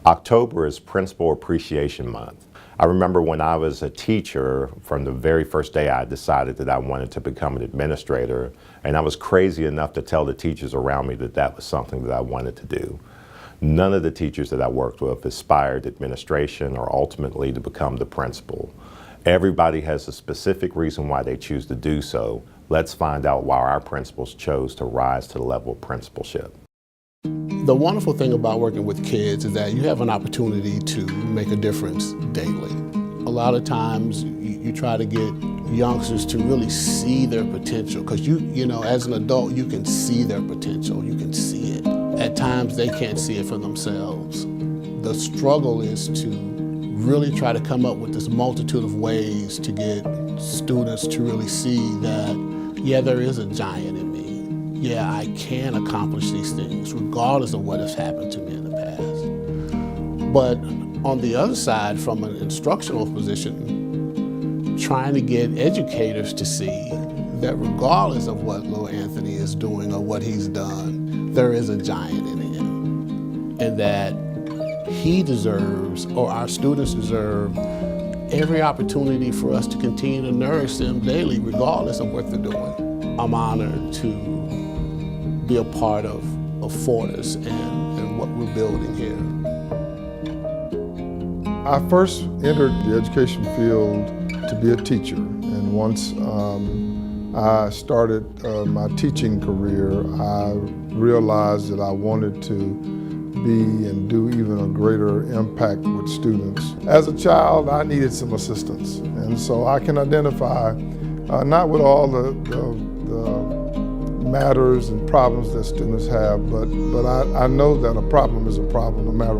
October is Principal Appreciation Month. I remember when I was a teacher, from the very first day I decided that I wanted to become an administrator, and I was crazy enough to tell the teachers around me that that was something that I wanted to do. None of the teachers that I worked with aspired to administration or ultimately to become the principal. Everybody has a specific reason why they choose to do so. Let's find out why our principals chose to rise to the level of principalship. The wonderful thing about working with kids is that you have an opportunity to make a difference daily. A lot of times you try to get youngsters to really see their potential, because you know, as an adult, you can see their potential, you can see it. At times they can't see it for themselves. The struggle is to really try to come up with this multitude of ways to get students to really see that, yeah, there is a giant in me. Yeah, I can accomplish these things regardless of what has happened to me in the past. But on the other side, from an instructional position, trying to get educators to see that regardless of what little Anthony is doing or what he's done, there is a giant in him. And that he deserves, or our students deserve, every opportunity for us to continue to nourish them daily, regardless of what they're doing. I'm honored to be a part of Fortis and what we're building here. I first entered the education field to be a teacher, and once I started my teaching career, I realized that I wanted to be and do even a greater impact with students. As a child, I needed some assistance, and so I can identify not with all the matters and problems that students have, but I know that a problem is a problem no matter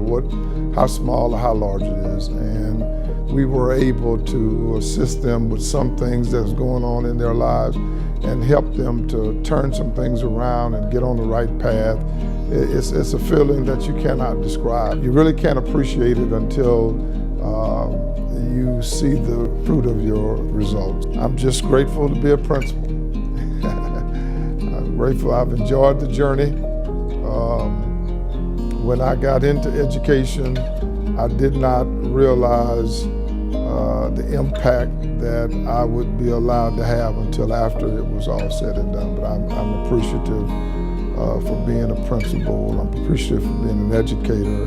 how small or how large it is. And we were able to assist them with some things that's going on in their lives and help them to turn some things around and get on the right path. It's a feeling that you cannot describe. You really can't appreciate it until you see the fruit of your results. I'm just grateful to be a principal. Grateful. I've enjoyed the journey. When I got into education, I did not realize the impact that I would be allowed to have until after it was all said and done. But I'm appreciative for being a principal. I'm appreciative for being an educator,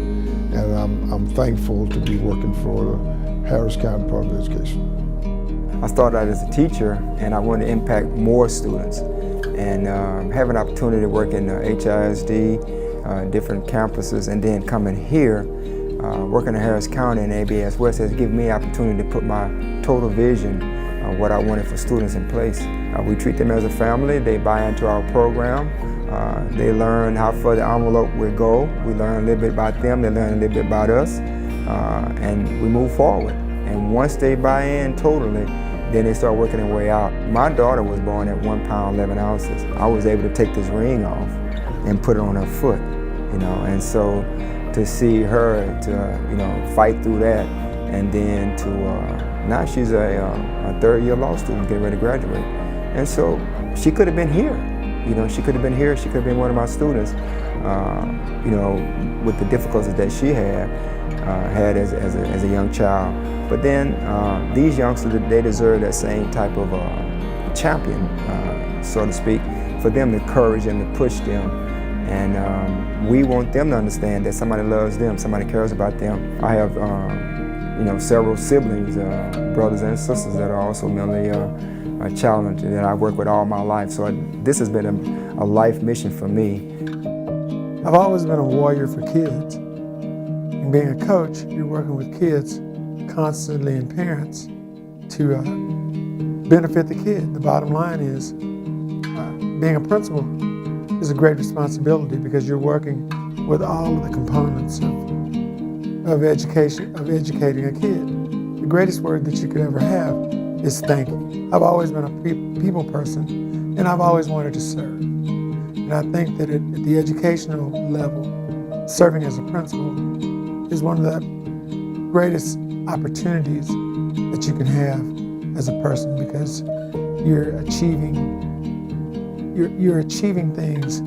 and I'm thankful to be working for the Harris County Department of Education. I started out as a teacher, and I wanted to impact more students. And have an opportunity to work in HISD, different campuses, and then coming here, working in Harris County and ABS West has given me the opportunity to put my total vision of what I wanted for students in place. We treat them as a family. They buy into our program. They learn how far the envelope will go. We learn a little bit about them. They learn a little bit about us, and we move forward. And once they buy in totally, then they start working their way out. My daughter was born at 1 pound, 11 ounces. I was able to take this ring off and put it on her foot, you know, and so to see her to, you know, fight through that, and then to, now she's a third-year law student getting ready to graduate. And so she could have been here, you know, she could have been here, she could have been one of my students, you know, with the difficulties that she had as a young child. But then these youngsters, they deserve that same type of champion, so to speak, for them to encourage them, to push them. And we want them to understand that somebody loves them, somebody cares about them. I have, you know, several siblings, brothers and sisters that are also mentally challenged that I work with all my life. So this has been a life mission for me. I've always been a warrior for kids. And being a coach, you're working with kids constantly and parents to benefit the kid. The bottom line is being a principal is a great responsibility because you're working with all of the components of education, of educating a kid. The greatest word that you could ever have is thank you. I've always been a people person, and I've always wanted to serve. And I think that at the educational level, serving as a principal is one of the greatest opportunities that you can have as a person, because you're achieving things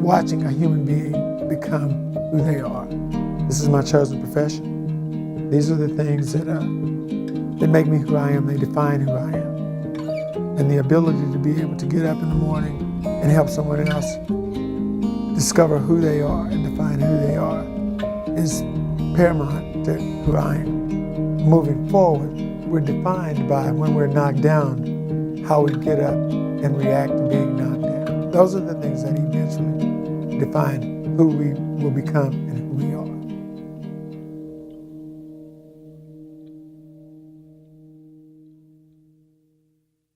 watching a human being become who they are. This is my chosen profession. These are the things that make me who I am. They define who I am. And the ability to be able to get up in the morning and help someone else discover who they are and define who they are is paramount to who I am. Moving forward, we're defined by, when we're knocked down, how we get up and react to being knocked down. Those are the things that eventually define who we will become and